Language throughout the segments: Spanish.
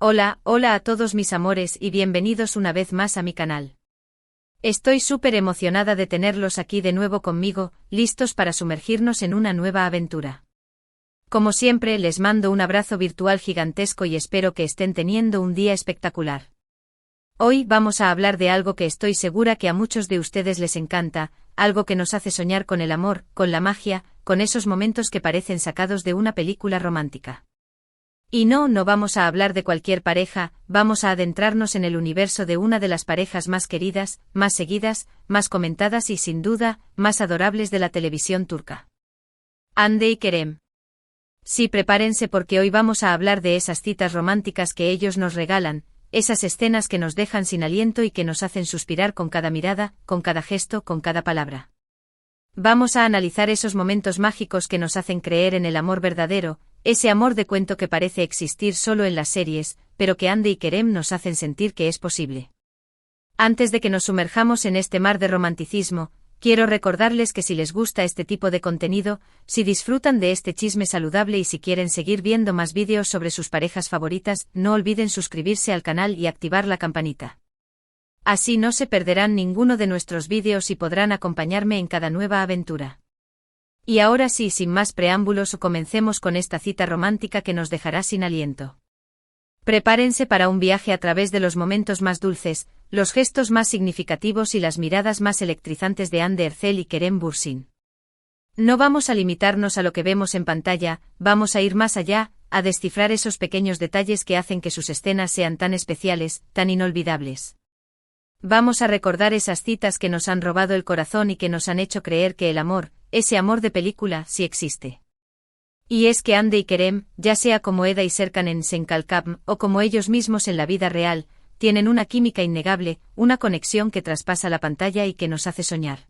Hola a todos mis amores y bienvenidos una vez más a mi canal. Estoy súper emocionada de tenerlos aquí de nuevo conmigo, listos para sumergirnos en una nueva aventura. Como siempre, les mando un abrazo virtual gigantesco y espero que estén teniendo un día espectacular. Hoy vamos a hablar de algo que estoy segura que a muchos de ustedes les encanta, algo que nos hace soñar con el amor, con la magia, con esos momentos que parecen sacados de una película romántica. Y no vamos a hablar de cualquier pareja, vamos a adentrarnos en el universo de una de las parejas más queridas, más seguidas, más comentadas y sin duda, más adorables de la televisión turca. Hande y Kerem. Sí, prepárense porque hoy vamos a hablar de esas citas románticas que ellos nos regalan, esas escenas que nos dejan sin aliento y que nos hacen suspirar con cada mirada, con cada gesto, con cada palabra. Vamos a analizar esos momentos mágicos que nos hacen creer en el amor verdadero, ese amor de cuento que parece existir solo en las series, pero que Hande y Kerem nos hacen sentir que es posible. Antes de que nos sumerjamos en este mar de romanticismo, quiero recordarles que si les gusta este tipo de contenido, si disfrutan de este chisme saludable y si quieren seguir viendo más vídeos sobre sus parejas favoritas, no olviden suscribirse al canal y activar la campanita. Así no se perderán ninguno de nuestros vídeos y podrán acompañarme en cada nueva aventura. Y ahora sí, sin más preámbulos, comencemos con esta cita romántica que nos dejará sin aliento. Prepárense para un viaje a través de los momentos más dulces, los gestos más significativos y las miradas más electrizantes de Hande Erçel y Kerem Bürsin. No vamos a limitarnos a lo que vemos en pantalla, vamos a ir más allá, a descifrar esos pequeños detalles que hacen que sus escenas sean tan especiales, tan inolvidables. Vamos a recordar esas citas que nos han robado el corazón y que nos han hecho creer que el amor, ese amor de película, sí existe. Y es que Hande y Kerem, ya sea como Eda y Serkan en Senkalkam o como ellos mismos en la vida real, tienen una química innegable, una conexión que traspasa la pantalla y que nos hace soñar.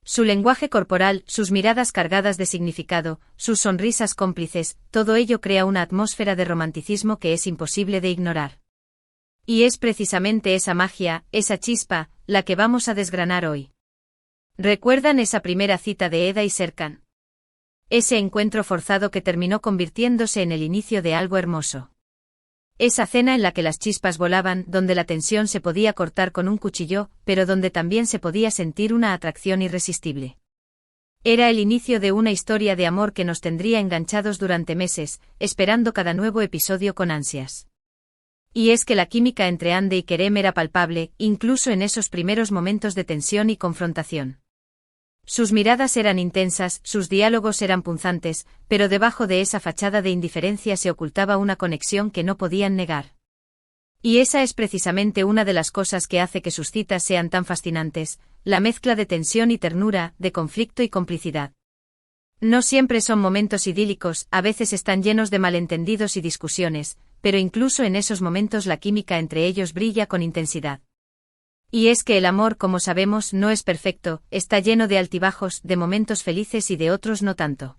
Su lenguaje corporal, sus miradas cargadas de significado, sus sonrisas cómplices, todo ello crea una atmósfera de romanticismo que es imposible de ignorar. Y es precisamente esa magia, esa chispa, la que vamos a desgranar hoy. ¿Recuerdan esa primera cita de Eda y Serkan? Ese encuentro forzado que terminó convirtiéndose en el inicio de algo hermoso. Esa cena en la que las chispas volaban, donde la tensión se podía cortar con un cuchillo, pero donde también se podía sentir una atracción irresistible. Era el inicio de una historia de amor que nos tendría enganchados durante meses, esperando cada nuevo episodio con ansias. Y es que la química entre Hande y Kerem era palpable, incluso en esos primeros momentos de tensión y confrontación. Sus miradas eran intensas, sus diálogos eran punzantes, pero debajo de esa fachada de indiferencia se ocultaba una conexión que no podían negar. Y esa es precisamente una de las cosas que hace que sus citas sean tan fascinantes, la mezcla de tensión y ternura, de conflicto y complicidad. No siempre son momentos idílicos, a veces están llenos de malentendidos y discusiones, pero incluso en esos momentos la química entre ellos brilla con intensidad. Y es que el amor, como sabemos, no es perfecto, está lleno de altibajos, de momentos felices y de otros no tanto.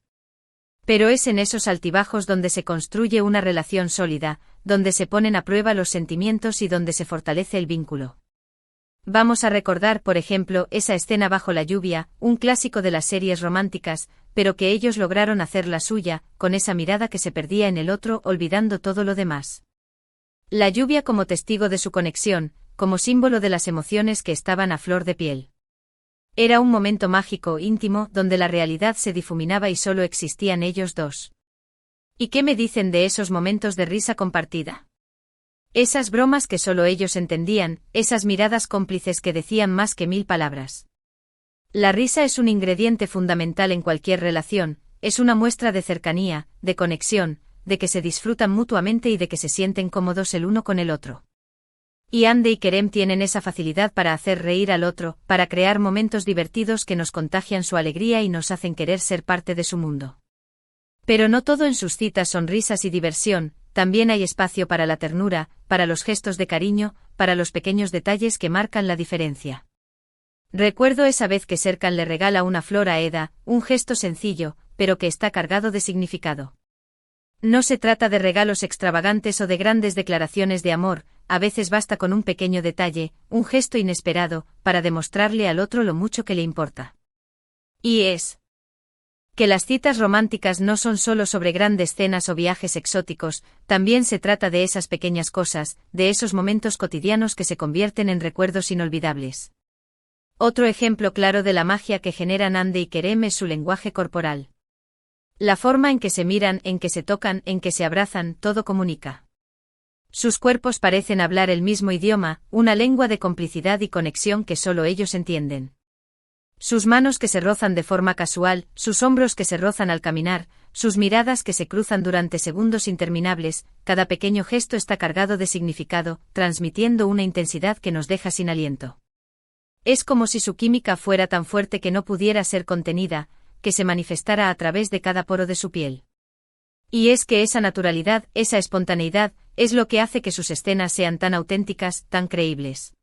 Pero es en esos altibajos donde se construye una relación sólida, donde se ponen a prueba los sentimientos y donde se fortalece el vínculo. Vamos a recordar, por ejemplo, esa escena bajo la lluvia, un clásico de las series románticas, pero que ellos lograron hacer la suya, con esa mirada que se perdía en el otro, olvidando todo lo demás. La lluvia como testigo de su conexión, como símbolo de las emociones que estaban a flor de piel. Era un momento mágico, íntimo, donde la realidad se difuminaba y solo existían ellos dos. ¿Y qué me dicen de esos momentos de risa compartida? Esas bromas que solo ellos entendían, esas miradas cómplices que decían más que 1000 palabras. La risa es un ingrediente fundamental en cualquier relación, es una muestra de cercanía, de conexión, de que se disfrutan mutuamente y de que se sienten cómodos el uno con el otro. Y Hande y Kerem tienen esa facilidad para hacer reír al otro, para crear momentos divertidos que nos contagian su alegría y nos hacen querer ser parte de su mundo. Pero no todo en sus citas son risas y diversión, también hay espacio para la ternura, para los gestos de cariño, para los pequeños detalles que marcan la diferencia. Recuerdo esa vez que Serkan le regala una flor a Eda, un gesto sencillo, pero que está cargado de significado. No se trata de regalos extravagantes o de grandes declaraciones de amor, a veces basta con un pequeño detalle, un gesto inesperado, para demostrarle al otro lo mucho que le importa. Y es Que las citas románticas no son solo sobre grandes cenas o viajes exóticos, también se trata de esas pequeñas cosas, de esos momentos cotidianos que se convierten en recuerdos inolvidables. Otro ejemplo claro de la magia que generan Hande y Kerem es su lenguaje corporal. La forma en que se miran, en que se tocan, en que se abrazan, todo comunica. Sus cuerpos parecen hablar el mismo idioma, una lengua de complicidad y conexión que solo ellos entienden. Sus manos que se rozan de forma casual, sus hombros que se rozan al caminar, sus miradas que se cruzan durante segundos interminables, cada pequeño gesto está cargado de significado, transmitiendo una intensidad que nos deja sin aliento. Es como si su química fuera tan fuerte que no pudiera ser contenida, que se manifestara a través de cada poro de su piel. Y es que esa naturalidad, esa espontaneidad, es lo que hace que sus escenas sean tan auténticas, tan creíbles.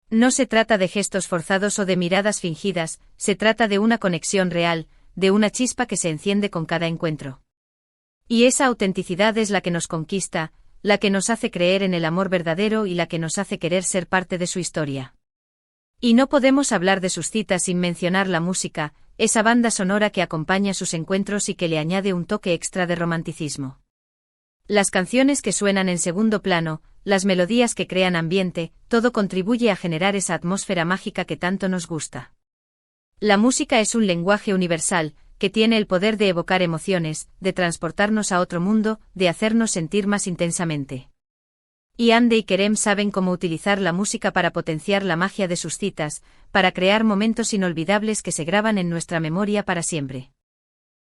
No se trata de gestos forzados o de miradas fingidas, se trata de una conexión real, de una chispa que se enciende con cada encuentro. Y esa autenticidad es la que nos conquista, la que nos hace creer en el amor verdadero y la que nos hace querer ser parte de su historia. Y no podemos hablar de sus citas sin mencionar la música, esa banda sonora que acompaña sus encuentros y que le añade un toque extra de romanticismo. Las canciones que suenan en segundo plano, las melodías que crean ambiente, todo contribuye a generar esa atmósfera mágica que tanto nos gusta. La música es un lenguaje universal, que tiene el poder de evocar emociones, de transportarnos a otro mundo, de hacernos sentir más intensamente. Y Hande y Kerem saben cómo utilizar la música para potenciar la magia de sus citas, para crear momentos inolvidables que se graban en nuestra memoria para siempre.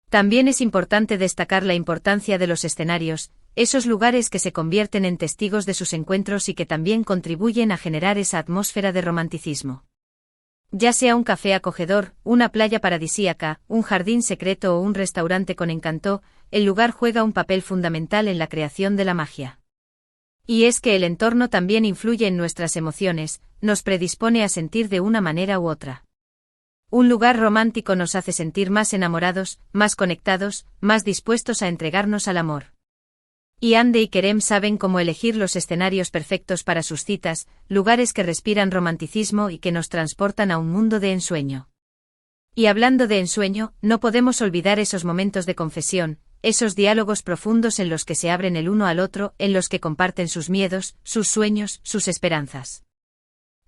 También es importante destacar la importancia de los escenarios, esos lugares que se convierten en testigos de sus encuentros y que también contribuyen a generar esa atmósfera de romanticismo. Ya sea un café acogedor, una playa paradisíaca, un jardín secreto o un restaurante con encanto, el lugar juega un papel fundamental en la creación de la magia. Y es que el entorno también influye en nuestras emociones, nos predispone a sentir de una manera u otra. Un lugar romántico nos hace sentir más enamorados, más conectados, más dispuestos a entregarnos al amor. Y Hande y Kerem saben cómo elegir los escenarios perfectos para sus citas, lugares que respiran romanticismo y que nos transportan a un mundo de ensueño. Y hablando de ensueño, no podemos olvidar esos momentos de confesión, esos diálogos profundos en los que se abren el uno al otro, en los que comparten sus miedos, sus sueños, sus esperanzas.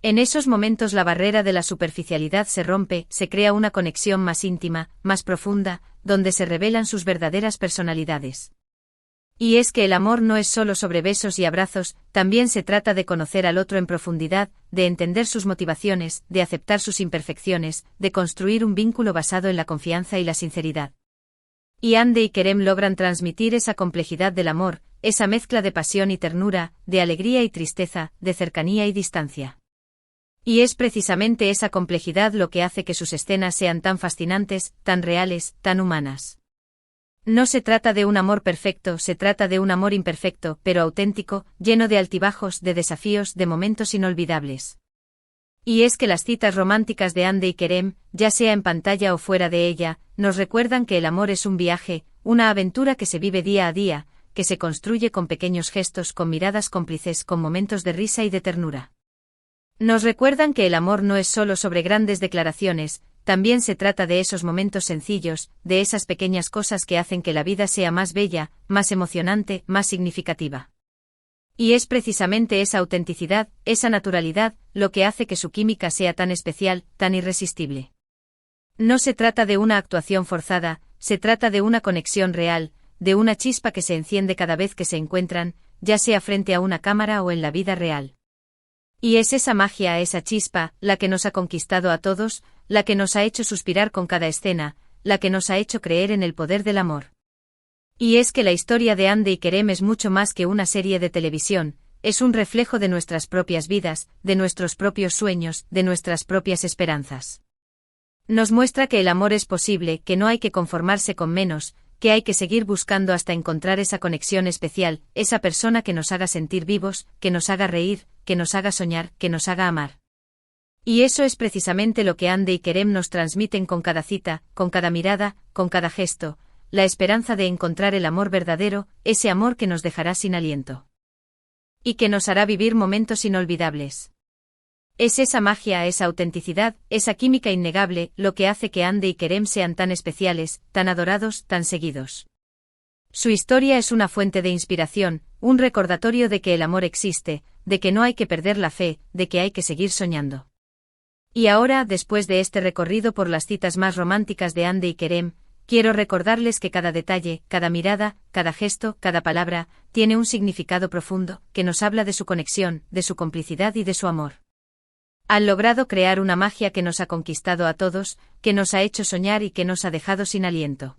En esos momentos la barrera de la superficialidad se rompe, se crea una conexión más íntima, más profunda, donde se revelan sus verdaderas personalidades. Y es que el amor no es solo sobre besos y abrazos, también se trata de conocer al otro en profundidad, de entender sus motivaciones, de aceptar sus imperfecciones, de construir un vínculo basado en la confianza y la sinceridad. Y Hande y Kerem logran transmitir esa complejidad del amor, esa mezcla de pasión y ternura, de alegría y tristeza, de cercanía y distancia. Y es precisamente esa complejidad lo que hace que sus escenas sean tan fascinantes, tan reales, tan humanas. No se trata de un amor perfecto, se trata de un amor imperfecto, pero auténtico, lleno de altibajos, de desafíos, de momentos inolvidables. Y es que las citas románticas de Hande y Kerem, ya sea en pantalla o fuera de ella, nos recuerdan que el amor es un viaje, una aventura que se vive día a día, que se construye con pequeños gestos, con miradas cómplices, con momentos de risa y de ternura. Nos recuerdan que el amor no es solo sobre grandes declaraciones, también se trata de esos momentos sencillos, de esas pequeñas cosas que hacen que la vida sea más bella, más emocionante, más significativa. Y es precisamente esa autenticidad, esa naturalidad, lo que hace que su química sea tan especial, tan irresistible. No se trata de una actuación forzada, se trata de una conexión real, de una chispa que se enciende cada vez que se encuentran, ya sea frente a una cámara o en la vida real. Y es esa magia, esa chispa, la que nos ha conquistado a todos, la que nos ha hecho suspirar con cada escena, la que nos ha hecho creer en el poder del amor. Y es que la historia de Hande y Kerem es mucho más que una serie de televisión, es un reflejo de nuestras propias vidas, de nuestros propios sueños, de nuestras propias esperanzas. Nos muestra que el amor es posible, que no hay que conformarse con menos, que hay que seguir buscando hasta encontrar esa conexión especial, esa persona que nos haga sentir vivos, que nos haga reír, que nos haga soñar, que nos haga amar. Y eso es precisamente lo que Hande y Kerem nos transmiten con cada cita, con cada mirada, con cada gesto, la esperanza de encontrar el amor verdadero, ese amor que nos dejará sin aliento. Y que nos hará vivir momentos inolvidables. Es esa magia, esa autenticidad, esa química innegable, lo que hace que Ande y Kerem sean tan especiales, tan adorados, tan seguidos. Su historia es una fuente de inspiración, un recordatorio de que el amor existe, de que no hay que perder la fe, de que hay que seguir soñando. Y ahora, después de este recorrido por las citas más románticas de Ande y Kerem, quiero recordarles que cada detalle, cada mirada, cada gesto, cada palabra, tiene un significado profundo, que nos habla de su conexión, de su complicidad y de su amor. Han logrado crear una magia que nos ha conquistado a todos, que nos ha hecho soñar y que nos ha dejado sin aliento.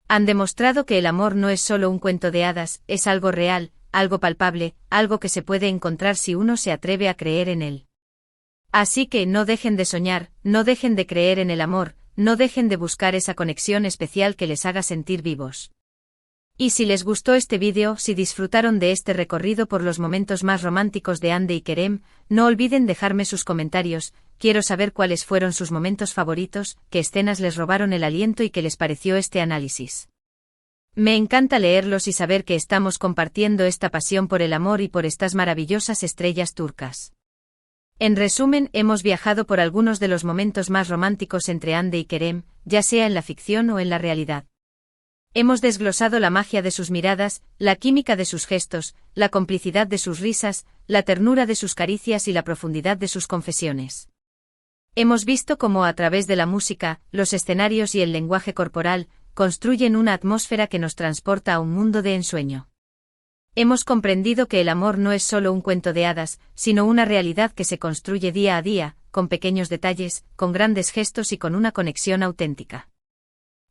Han demostrado que el amor no es solo un cuento de hadas, es algo real, algo palpable, algo que se puede encontrar si uno se atreve a creer en él. Así que no dejen de soñar, no dejen de creer en el amor, no dejen de buscar esa conexión especial que les haga sentir vivos. Y si les gustó este vídeo, si disfrutaron de este recorrido por los momentos más románticos de Ande y Kerem, no olviden dejarme sus comentarios, quiero saber cuáles fueron sus momentos favoritos, qué escenas les robaron el aliento y qué les pareció este análisis. Me encanta leerlos y saber que estamos compartiendo esta pasión por el amor y por estas maravillosas estrellas turcas. En resumen, hemos viajado por algunos de los momentos más románticos entre Ande y Kerem, ya sea en la ficción o en la realidad. Hemos desglosado la magia de sus miradas, la química de sus gestos, la complicidad de sus risas, la ternura de sus caricias y la profundidad de sus confesiones. Hemos visto cómo a través de la música, los escenarios y el lenguaje corporal, construyen una atmósfera que nos transporta a un mundo de ensueño. Hemos comprendido que el amor no es solo un cuento de hadas, sino una realidad que se construye día a día, con pequeños detalles, con grandes gestos y con una conexión auténtica.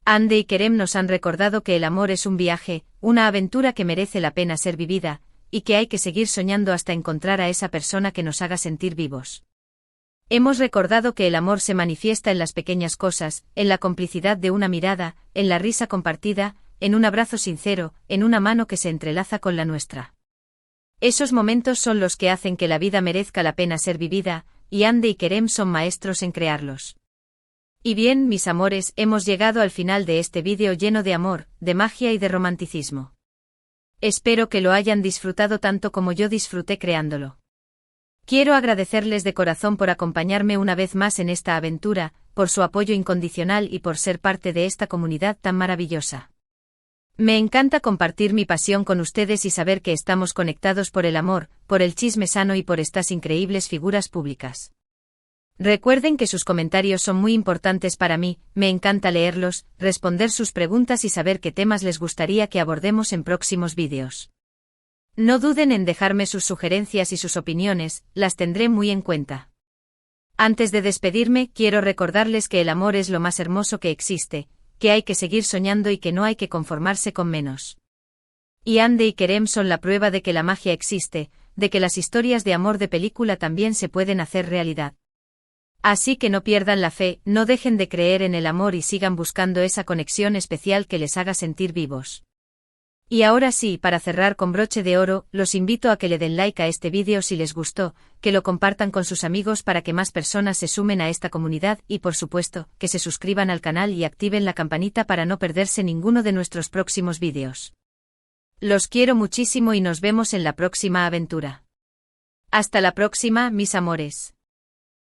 Ande y Kerem nos han recordado que el amor es un viaje, una aventura que merece la pena ser vivida, y que hay que seguir soñando hasta encontrar a esa persona que nos haga sentir vivos. Hemos recordado que el amor se manifiesta en las pequeñas cosas, en la complicidad de una mirada, en la risa compartida, en un abrazo sincero, en una mano que se entrelaza con la nuestra. Esos momentos son los que hacen que la vida merezca la pena ser vivida, y Ande y Kerem son maestros en crearlos. Y bien, mis amores, hemos llegado al final de este vídeo lleno de amor, de magia y de romanticismo. Espero que lo hayan disfrutado tanto como yo disfruté creándolo. Quiero agradecerles de corazón por acompañarme una vez más en esta aventura, por su apoyo incondicional y por ser parte de esta comunidad tan maravillosa. Me encanta compartir mi pasión con ustedes y saber que estamos conectados por el amor, por el chisme sano y por estas increíbles figuras públicas. Recuerden que sus comentarios son muy importantes para mí, me encanta leerlos, responder sus preguntas y saber qué temas les gustaría que abordemos en próximos vídeos. No duden en dejarme sus sugerencias y sus opiniones, las tendré muy en cuenta. Antes de despedirme, quiero recordarles que el amor es lo más hermoso que existe, que hay que seguir soñando y que no hay que conformarse con menos. Y Ande y Kerem son la prueba de que la magia existe, de que las historias de amor de película también se pueden hacer realidad. Así que no pierdan la fe, no dejen de creer en el amor y sigan buscando esa conexión especial que les haga sentir vivos. Y ahora sí, para cerrar con broche de oro, los invito a que le den like a este vídeo si les gustó, que lo compartan con sus amigos para que más personas se sumen a esta comunidad y por supuesto, que se suscriban al canal y activen la campanita para no perderse ninguno de nuestros próximos vídeos. Los quiero muchísimo y nos vemos en la próxima aventura. Hasta la próxima, mis amores.